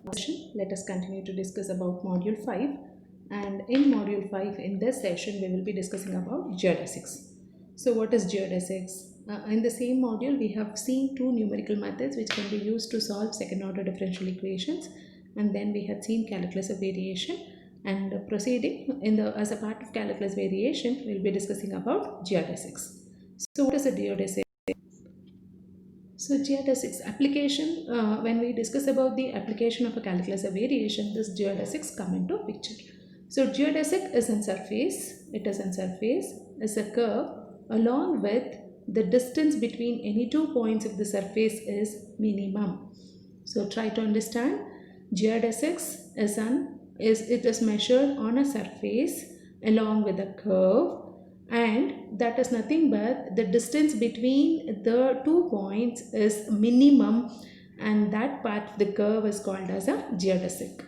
session, let us continue to discuss about module 5, and in module 5 in this session we will be discussing about geodesics. So what is geodesics? In the same module we have seen two numerical methods which can be used to solve second order differential equations, and then we had seen calculus of variation, and proceeding in the as a part of calculus variation we will be discussing about geodesics. So what is a geodesic? So geodesics application, when we discuss about the application of a calculus of variation, this geodesics come into picture. So geodesic is in surface, is a curve along with the distance between any 2 points of the surface is minimum. So try to understand, geodesics is measured on a surface along with a curve, and that is nothing but the distance between the 2 points is minimum, and that part of the curve is called as a geodesic.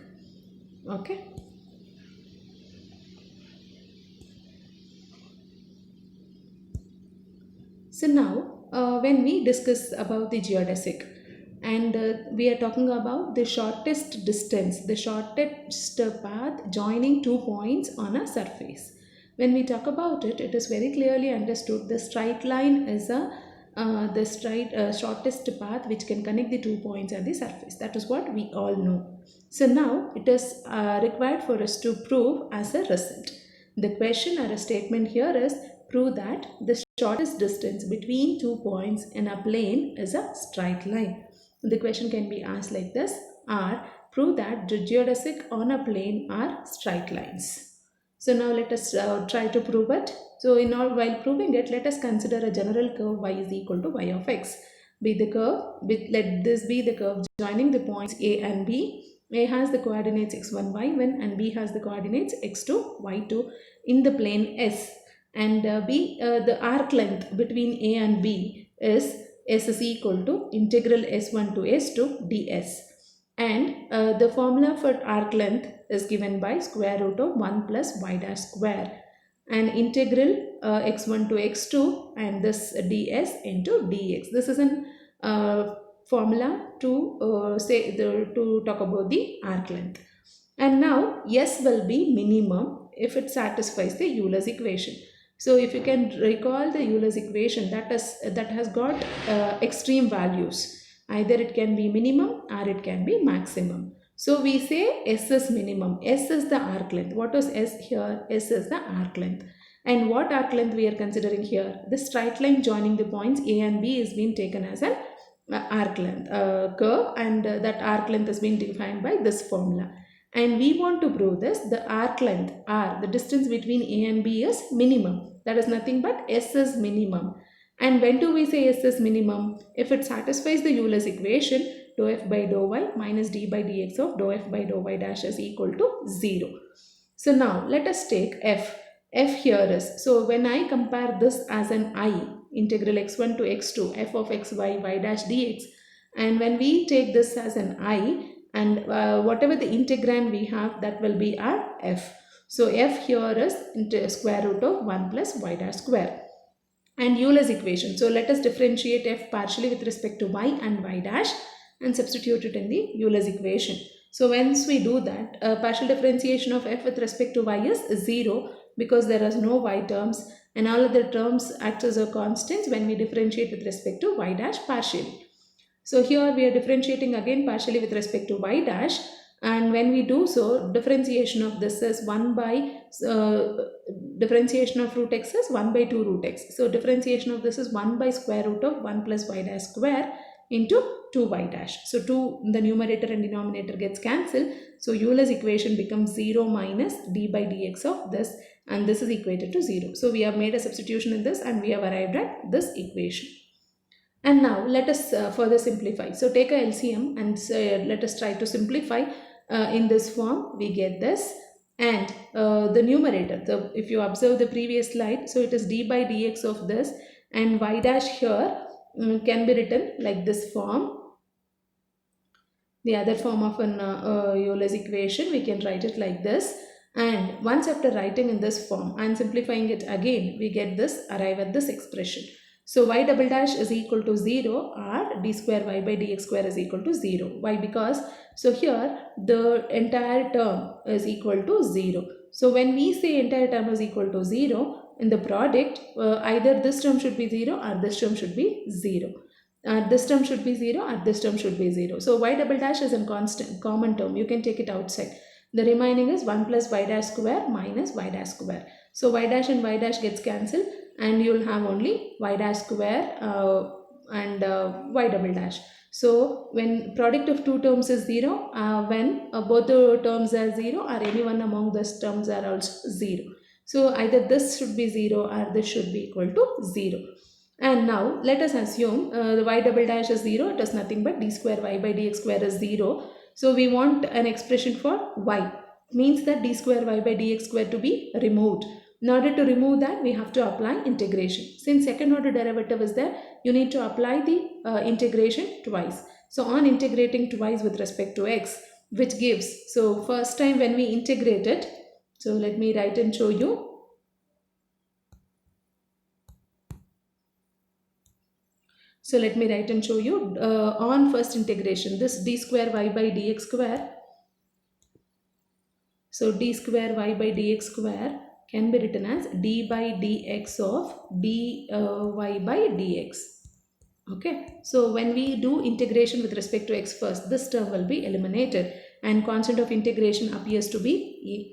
Okay. So now when we discuss about the geodesic, and we are talking about the shortest distance, the shortest path joining 2 points on a surface. When we talk about it, it is very clearly understood the straight line is the shortest path which can connect the 2 points at the surface. That is what we all know. So now it is required for us to prove as a result. The question or a statement here is, prove that the shortest distance between 2 points in a plane is a straight line. The question can be asked like this, or prove that the geodesic on a plane are straight lines. So now let us try to prove it. So while proving it, let us consider a general curve y is equal to y of x. Let this be the curve joining the points A and B. A has the coordinates x1, y1, and B has the coordinates x2, y2 in the plane S. And the arc length between A and B is S is equal to integral S1 to S2 ds. And the formula for arc length is given by square root of 1 plus y dash square, and integral x1 to x2 and this ds into dx. This is an formula to to talk about the arc length. And now S will be minimum if it satisfies the Euler's equation. So if you can recall the Euler's equation, that has got extreme values. Either it can be minimum or it can be maximum. So we say S is minimum. S is the arc length. What is S here? S is the arc length. And what arc length we are considering here? The straight line joining the points A and B is being taken as an arc length curve, and that arc length has been defined by this formula. And we want to prove this, the arc length R, the distance between A and B is minimum. That is nothing but S is minimum. And when do we say S is minimum? If it satisfies the Euler's equation, dou f by dou y minus d by dx of dou f by dou y dash is equal to 0. So now let us take f. F here is, so when I compare this as an I, integral x1 to x2, f of x y y dash dx, and when we take this as an I, and whatever the integrand we have, that will be our f. So f here is square root of 1 plus y dash square. And Euler's equation. So let us differentiate f partially with respect to y and y dash and substitute it in the Euler's equation. So once we do that, partial differentiation of f with respect to y is 0 because there is no y terms, and all other terms act as a constants when we differentiate with respect to y dash partially. So here we are differentiating again partially with respect to y dash, and when we do so, differentiation of this is 1 by differentiation of root x is 1 by 2 root x. So differentiation of this is 1 by square root of 1 plus y dash square into 2y dash. So 2, the numerator and denominator gets cancelled. So Euler's equation becomes 0 minus d by dx of this, and this is equated to 0. So we have made a substitution in this and we have arrived at this equation. And now let us further simplify. So take a LCM and let us try to simplify in this form. We get this, and the numerator, if you observe the previous slide, so it is d by dx of this, and y dash here can be written like this form. The other form of an Euler's equation, we can write it like this. And once after writing in this form and simplifying it again, we get this, arrive at this expression. So y double dash is equal to 0 or d square y by dx square is equal to 0. Why? Because so here the entire term is equal to 0. So when we say entire term is equal to 0, in the product, either this term should be 0 or this term should be 0. This term should be 0 or this term should be 0. So y double dash is a constant common term. You can take it outside. The remaining is 1 plus y dash square minus y dash square. So y dash and y dash gets cancelled and you will have only y dash square and y double dash. So when product of two terms is 0, when both the terms are 0 or any one among those terms are also 0. So either this should be 0 or this should be equal to 0. And now let us assume the y double dash is 0, it is nothing but d square y by dx square is 0. So we want an expression for y. It means that d square y by dx square to be removed. In order to remove that, we have to apply integration. Since second order derivative is there, you need to apply the integration twice. So on integrating twice with respect to x, which gives, so first time when we integrate it, so let me write and show you. So let me write and show you on first integration, this d square y by dx square. So d square y by dx square can be written as d by dx of dy by dx. Okay, so when we do integration with respect to x first, this term will be eliminated and constant of integration appears to be e.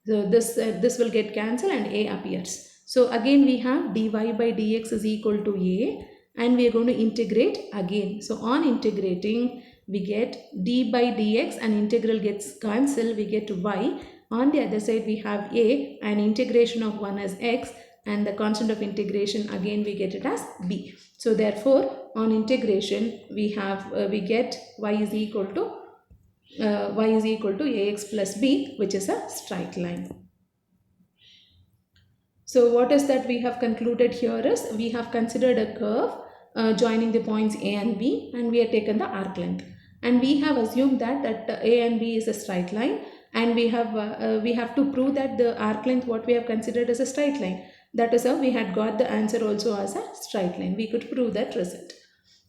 So this will get cancelled and a appears. So again we have dy by dx is equal to a and we are going to integrate again. So on integrating we get d by dx and integral gets cancelled, we get y. On the other side we have a and integration of 1 is x and the constant of integration again we get it as b. So therefore on integration we have we get y is equal to ax plus b, which is a straight line. So what is that we have concluded here is we have considered a curve joining the points a and b and we have taken the arc length and we have assumed that a and b is a straight line and we have to prove that the arc length what we have considered as a straight line. That is how we had got the answer also as a straight line. We could prove that result.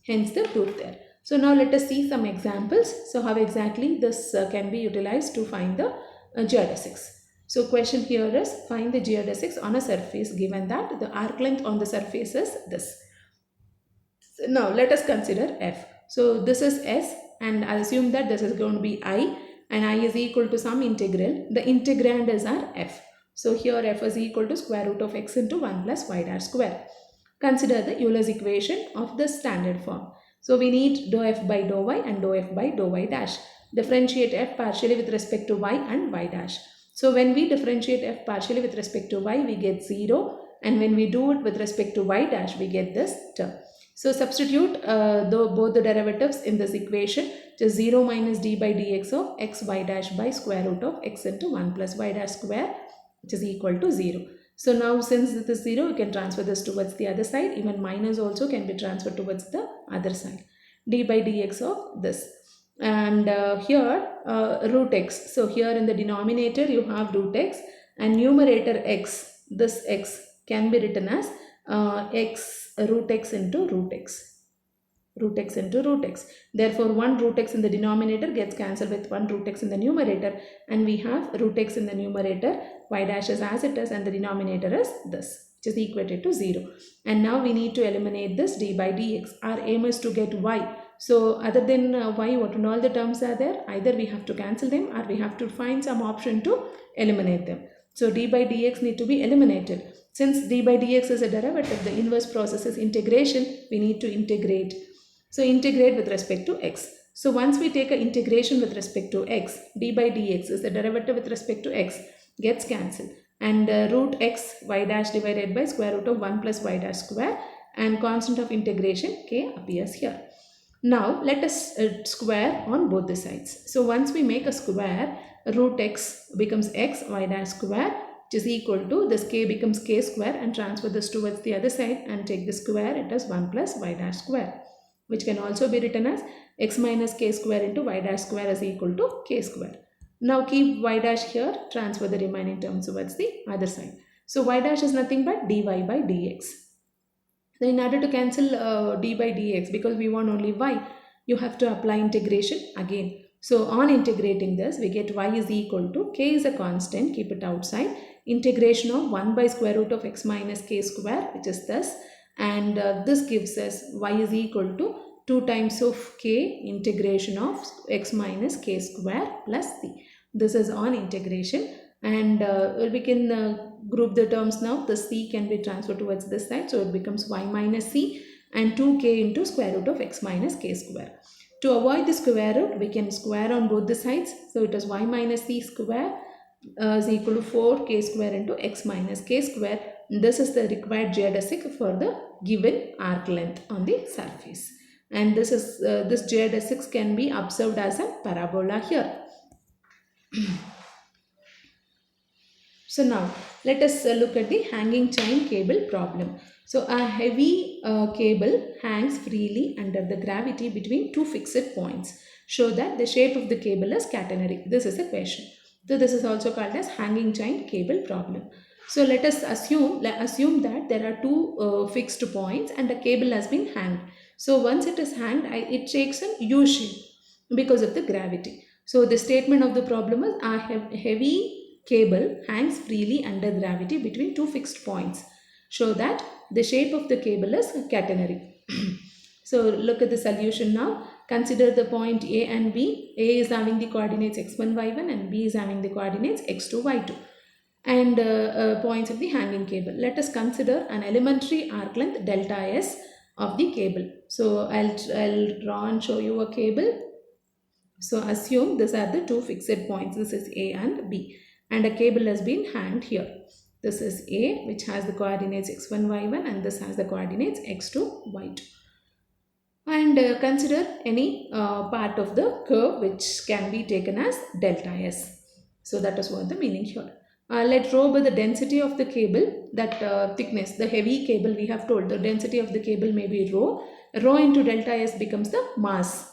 Hence the proof there. So now let us see some examples. So how exactly this can be utilized to find the geodesics. So question here is find the geodesics on a surface given that the arc length on the surface is this. So now let us consider f. So this is s and I assume that this is going to be I and I is equal to some integral. The integrand is our f. So here f is equal to square root of x into 1 plus y dash square. Consider the Euler's equation of the standard form. So we need dou f by dou y and dou f by dou y dash. Differentiate f partially with respect to y and y dash. So when we differentiate f partially with respect to y, we get 0 and when we do it with respect to y dash, we get this term. So substitute both the derivatives in this equation, which is 0 minus d by dx of x y dash by square root of x into 1 plus y dash square, which is equal to 0. So now since this is 0, you can transfer this towards the other side. Even minus also can be transferred towards the other side. D by dx of this. And here root x. So here in the denominator you have root x and numerator x. This x can be written as root x into root x. Root x into root x. Therefore, one root x in the denominator gets cancelled with one root x in the numerator and we have root x in the numerator, y dash is as it is and the denominator is this, which is equated to 0. And now we need to eliminate this d by dx. Our aim is to get y. So other than y, what and all the terms are there, either we have to cancel them or we have to find some option to eliminate them. So d by dx need to be eliminated. Since d by dx is a derivative, the inverse process is integration. We need to integrate. So integrate with respect to x. So once we take an integration with respect to x, d by dx is the derivative with respect to x, gets cancelled. And root x y dash divided by square root of 1 plus y dash square and constant of integration k appears here. Now let us square on both the sides. So once we make a square, root x becomes x y dash square, which is equal to this k becomes k square and transfer this towards the other side and take the square, it is 1 plus y dash square, which can also be written as x minus k square into y dash square is equal to k square. Now keep y dash here, transfer the remaining terms towards the other side. So y dash is nothing but dy by dx. in order to cancel d by dx, because we want only y, you have to apply integration again. So on integrating this, we get y is equal to, k is a constant, keep it outside, integration of 1 by square root of x minus k square, which is this, and this gives us y is equal to 2 times of k integration of x minus k square plus c. This is on integration, and we can group the terms now. The c can be transferred towards this side, so it becomes y minus c and 2k into square root of x minus k square. To avoid the square root, we can square on both the sides, so it is y minus c square is equal to 4k square into x minus k square. This is the required geodesic for the given arc length on the surface, and this geodesics can be observed as a parabola here. So now let us look at the hanging chain cable problem. So a heavy cable hangs freely under the gravity between two fixed points. Show that the shape of the cable is catenary. This is a question. So this is also called as hanging chain cable problem. So let us assume that there are two fixed points and a cable has been hanged. So once it is hanged, it takes a U shape because of the gravity. So the statement of the problem is a heavy cable hangs freely under gravity between two fixed points. Show that the shape of the cable is catenary. So look at the solution now. Consider the point A and B. A is having the coordinates x1, y1 and B is having the coordinates x2, y2 and points of the hanging cable. Let us consider an elementary arc length delta S of the cable. So I'll draw and show you a cable. So assume these are the two fixed points. This is A and B. And a cable has been hanged here. This is A, which has the coordinates x1, y1 and this has the coordinates x2, y2. And consider any part of the curve which can be taken as delta S. So that is what the meaning here. Let rho be the density of the cable, that thickness, the heavy cable we have told, the density of the cable may be rho. Rho into delta S becomes the mass.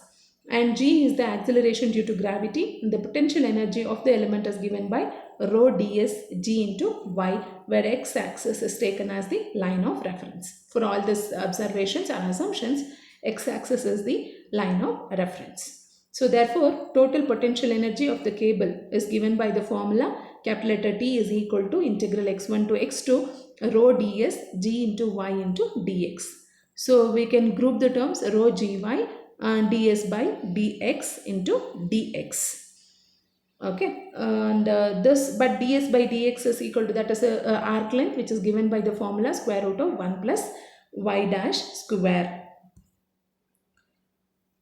And g is the acceleration due to gravity. The potential energy of the element is given by rho ds g into y, where x-axis is taken as the line of reference. For all these observations or assumptions, x-axis is the line of reference. So therefore, total potential energy of the cable is given by the formula capital letter T is equal to integral x1 to x2 rho ds g into y into dx. So we can group the terms rho gy ds by dx into dx. Okay, and but ds by dx is equal to, that is a arc length which is given by the formula square root of 1 plus y dash square.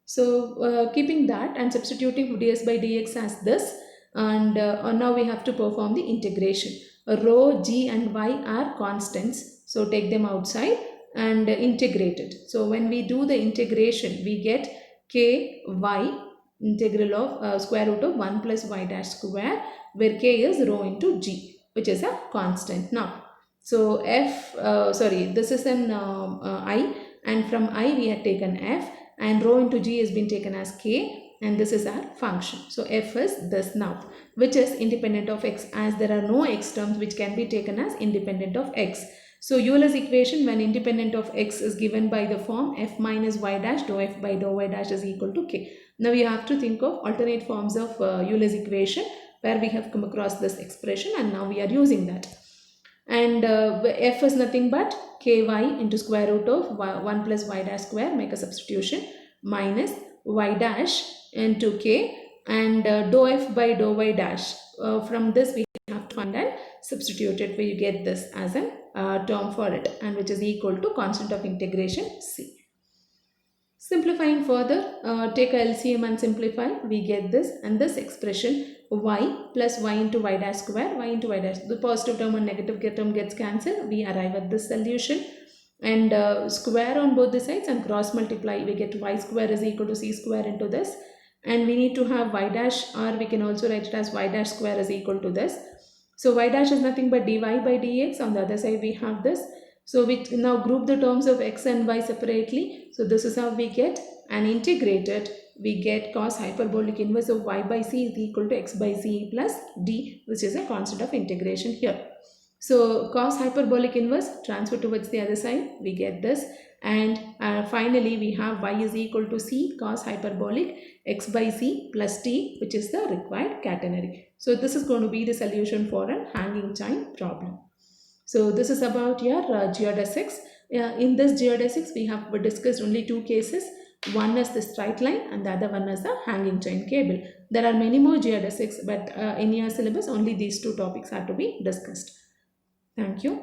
So keeping that and substituting ds by dx as this, and now we have to perform the integration. Rho, g and y are constants, so take them outside and integrate it. So when we do the integration, we get k y integral of square root of 1 plus y dash square, where k is rho into g, which is a constant now. So this is an I, and from I we had taken f, and rho into g has been taken as k, and this is our function. So f is this now, which is independent of x, as there are no x terms which can be taken as independent of x. So Euler's equation when independent of x is given by the form f minus y dash dou f by dou y dash is equal to k. Now you have to think of alternate forms of Euler's equation where we have come across this expression, and now we are using that. And f is nothing but ky into square root of 1 plus y dash square, make a substitution, minus y dash into k, and dou f by dou y dash. From this we have to find and substitute it, where you get this as a term for it, and which is equal to constant of integration c. Simplifying further, take a LCM and simplify, we get this, and this expression y plus y into y dash square, y into y dash, the positive term and negative term gets cancelled, we arrive at this solution, and square on both the sides and cross multiply, we get y square is equal to c square into this, and we need to have y dash, or we can also write it as y dash square is equal to this. So y dash is nothing but dy by dx, on the other side we have this. So we now group the terms of x and y separately. So this is how we get, and integrated, we get cos hyperbolic inverse of y by c is equal to x by c plus d, which is a constant of integration here. So cos hyperbolic inverse, transfer towards the other side, we get this. And finally we have y is equal to c cos hyperbolic x by c plus t, which is the required catenary. So this is going to be the solution for a hanging chain problem. So this is about your geodesics. In this geodesics, we have discussed only two cases. One is the straight line and the other one is the hanging chain cable. There are many more geodesics, but in your syllabus, only these two topics are to be discussed. Thank you.